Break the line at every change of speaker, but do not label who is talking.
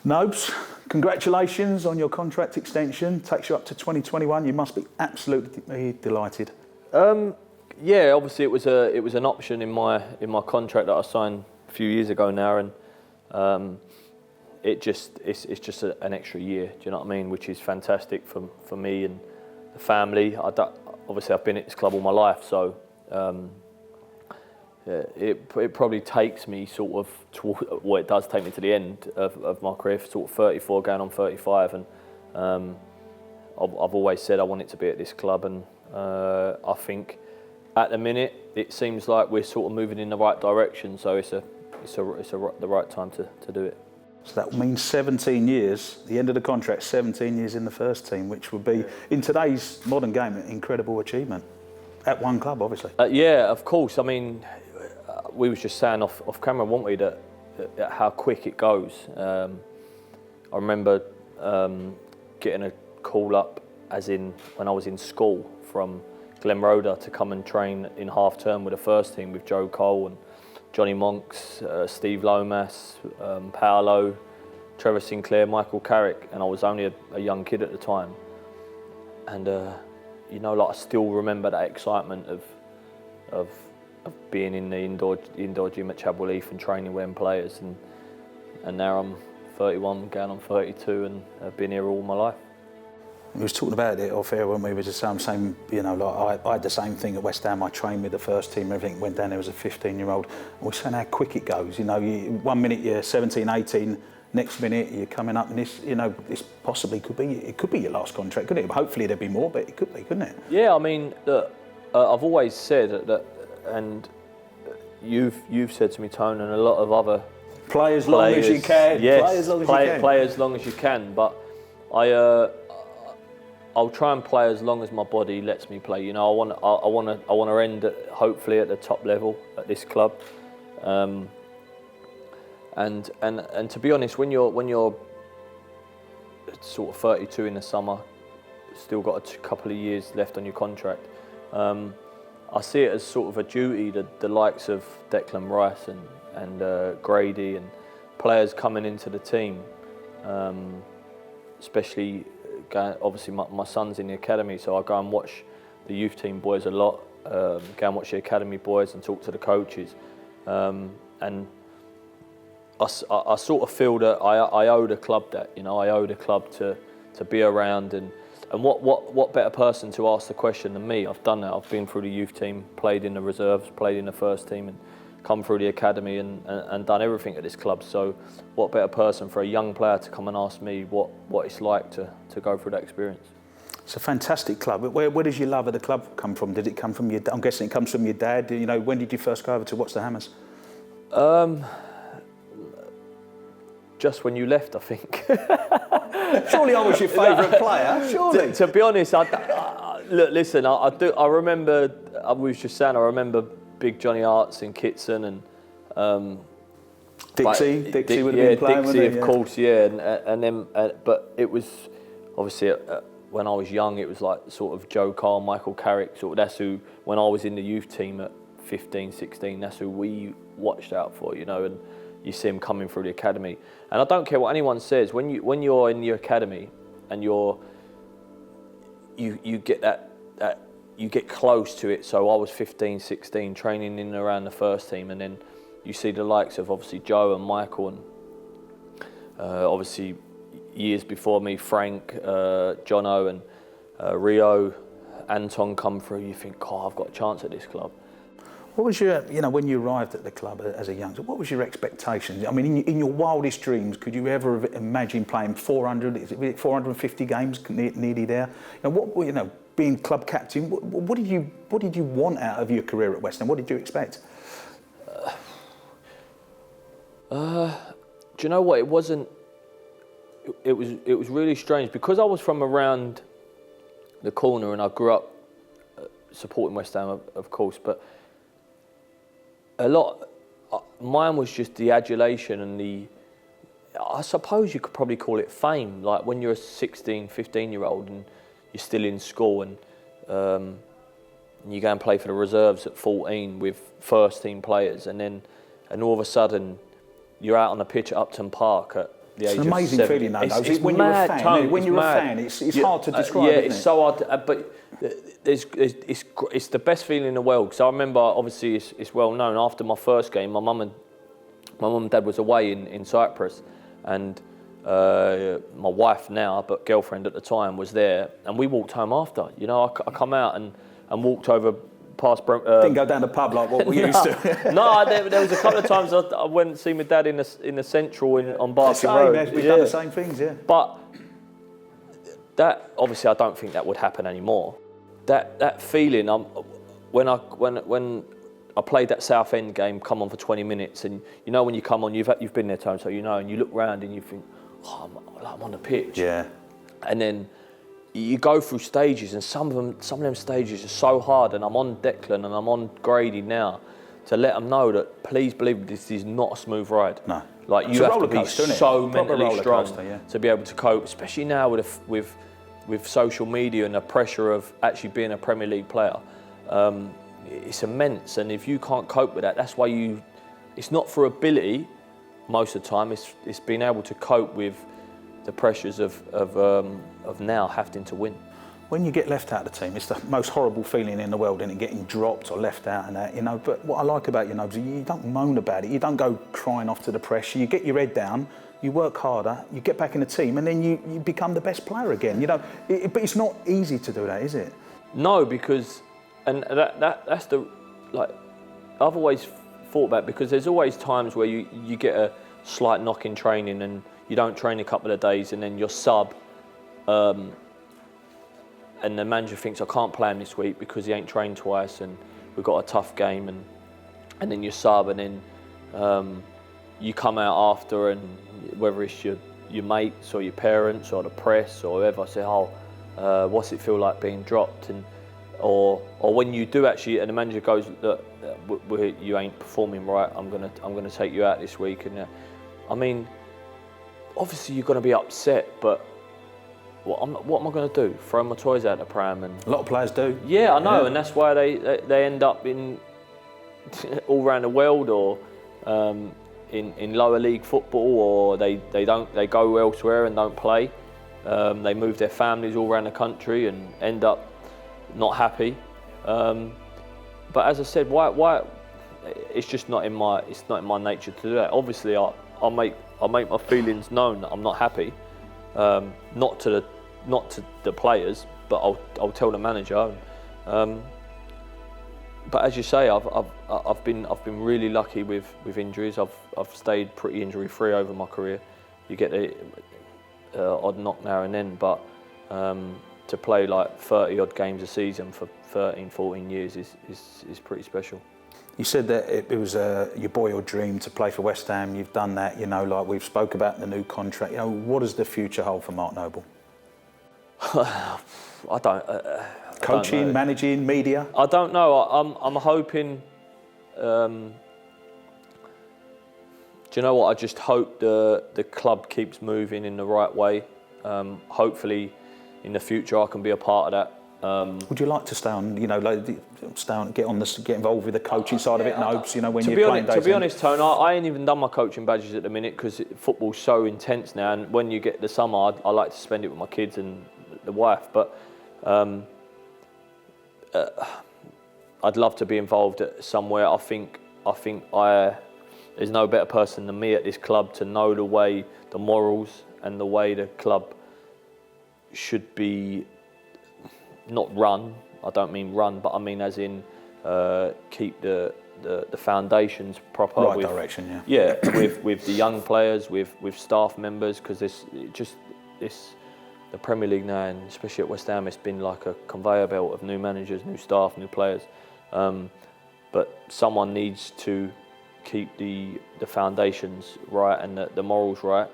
Nobes, congratulations on your contract extension. Takes you up to 2021. You must be absolutely delighted.
Yeah, obviously it was an option in my contract that I signed a few years ago now, and it's just an extra year. Do you know what I mean? Which is fantastic for me and the family. Obviously I've been at this club all my life, so it probably takes me sort of it does take me to the end of my career, sort of 34 going on 35, and I've always said I wanted to be at this club, and I think at the minute it seems like we're sort of moving in the right direction, so it's the right time to do it.
So that means 17 years, the end of the contract, 17 years in the first team, which would be, in today's modern game, an incredible achievement. At one club, obviously.
Yeah, of course. I mean, we was just saying off camera, weren't we, that how quick it goes. I remember getting a call up, as in when I was in school, from Glen Roder to come and train in half term with the first team with Joe Cole and Johnny Monks, Steve Lomas, Paolo, Trevor Sinclair, Michael Carrick, and I was only a young kid at the time. And you know, like I still remember that excitement of being in the indoor gym at Chadwell Heath and training with them players, and now I'm 31, going on 32, and I've been here all my life.
We was talking about it off air when we were just saying, you know, like I had the same thing at West Ham. I trained with the first team, everything went down there as a 15-year-old. And we're saying how quick it goes. You know, 1 minute you're 17, 18, next minute you're coming up, and this, you know, this possibly could be your last contract, couldn't it? Hopefully there'd be more, but it could be, couldn't it?
Yeah, I mean, look, I've always said that, and you've said to me, Tone, and a lot of other
play as long as you can.
Yes,
play as long as you can.
Play as long as you can. But I'll try and play as long as my body lets me play. You know, I want to end hopefully at the top level at this club. And to be honest, when you're sort of 32 in the summer, still got a couple of years left on your contract, I see it as sort of a duty that the likes of Declan Rice and Grady and players coming into the team, especially. Obviously, my son's in the academy, so I go and watch the youth team boys a lot. Go and watch the academy boys and talk to the coaches, and I sort of feel that I owe the club that. You know, I owe the club to be around, and what better person to ask the question than me? I've done that. I've been through the youth team, played in the reserves, played in the first team, and come through the academy and done everything at this club. So what better person for a young player to come and ask me what it's like to go through that experience.
It's a fantastic club. Where does your love of the club come from? Did it come from your dad? I'm guessing it comes from your dad. You know, when did you first go over to watch the Hammers?
Just when you left, I think.
Surely I was your favourite player, surely.
To be honest, look, listen, I remember, I was just saying, I remember Big Johnny Arts in Kitson, and
Dixie would have been playing,
Dixie,
of
course, yeah, and then, but it was obviously when I was young, it was like sort of Joe Cole, Michael Carrick, sort of. That's who, when I was in the youth team at 15, 16, that's who we watched out for, you know, and you see him coming through the academy. And I don't care what anyone says, when you're in your academy and you get that. You get close to it. So I was 15, 16, training in and around the first team, and then you see the likes of obviously Joe and Michael, and obviously years before me, Frank, Jono and Rio, Anton come through. You think, oh, I've got a chance at this club.
What was your, you know, when you arrived at the club as a youngster, what was your expectations? I mean, in your wildest dreams, could you ever imagine playing 450 games nearly there? And what, you know, being club captain, what did you want out of your career at West Ham? What did you expect?
Do you know what? It wasn't. It was really strange because I was from around the corner and I grew up supporting West Ham, of course, but a lot. Mine was just the adulation and the. I suppose you could probably call it fame. Like when you're a 16, 15-year-old and you're still in school and you go and play for the reserves at 14 with first team players, and all of a sudden you're out on the pitch at Upton Park at the age
It's an amazing
of 7.
feeling, though.
It's
when
mad,
you're a fan,
Tony,
when you're a fan, it's hard to describe.
Yeah,
isn't
it's
it?
so hard. But it's the best feeling in the world. Because I remember, obviously, it's well known. After my first game, my mum and dad was away in Cyprus, and my wife now, but girlfriend at the time, was there, and we walked home after. You know, I come out and walked over past.
Didn't go down the pub like what we used to.
No, there was a couple of times I went and see my dad in the Central on Barking Road.
We've done the same things, yeah.
But that, obviously, I don't think that would happen anymore. That feeling, when I played that Southend game, come on for 20 minutes, and you know when you come on, you've been there, Tony, so you know, and you look round and you think, oh, I'm on the pitch.
Yeah.
And then you go through stages, and some of them stages are so hard, and I'm on Declan and I'm on Grady now to let them know that please believe this is not a smooth ride.
No.
Like you have to be so mentally strong to be able to cope, especially now with social media and the pressure of actually being a Premier League player. It's immense, and if you can't cope with that, that's why it's not for ability most of the time, it's being able to cope with the pressures of now having to win.
When you get left out of the team, it's the most horrible feeling in the world, isn't it? Getting dropped or left out and that, you know. But what I like about you, Nobes, you don't moan about it. You don't go crying off to the pressure. You get your head down, you work harder, you get back in the team, and then you become the best player again. You know, but it's not easy to do that, is it?
No, because, and that's the, like, I've always thought about it, because there's always times where you get a slight knock in training and you don't train a couple of days, and then you're sub. And the manager thinks, I can't play him this week because he ain't trained twice and we've got a tough game, and then you sub, and then you come out after, and whether it's your mates or your parents or the press or whoever say, what's it feel like being dropped? And or when you do actually, and the manager goes, look, you ain't performing right, I'm gonna take you out this week. And I mean, obviously you're gonna be upset, but what am I going to do? Throw my toys out the pram? And
a lot of players do.
Yeah, I know, and that's why they end up in all around the world, or in lower league football, or they go elsewhere and don't play. They move their families all around the country and end up not happy. But as I said, why? It's just not in my nature to do that. Obviously, I'll make my feelings known that I'm not happy. Not to the players, but I'll tell the manager. But as you say, I've been really lucky with injuries. I've stayed pretty injury free over my career. You get the odd knock now and then, but to play like 30 odd games a season for 13, 14 years is pretty special. You
said that it was your boyhood dream to play for West Ham. You've done that, you know, like we've spoke about the new contract. You know, what does the future hold for Mark Noble?
I don't.
Coaching,
I don't
managing, media.
I don't know. I'm hoping. Do you know what? I just hope the club keeps moving in the right way. Hopefully, in the future, I can be a part of that.
Would you like to stay on? You know, like, get involved with the coaching side of it, Nobes? You know, when you're playing days.
To be honest, Tony, I ain't even done my coaching badges at the minute because football's so intense now. And when you get the summer, I like to spend it with my kids and the wife. But I'd love to be involved somewhere. I think there's no better person than me at this club to know the morals and the way the club should be. Not run. I don't mean run, but I mean as in keep the foundations proper.
Right direction, yeah.
Yeah, with the young players, with staff members, because the Premier League now, and especially at West Ham, it's been like a conveyor belt of new managers, new staff, new players. But someone needs to keep the foundations right and the morals right.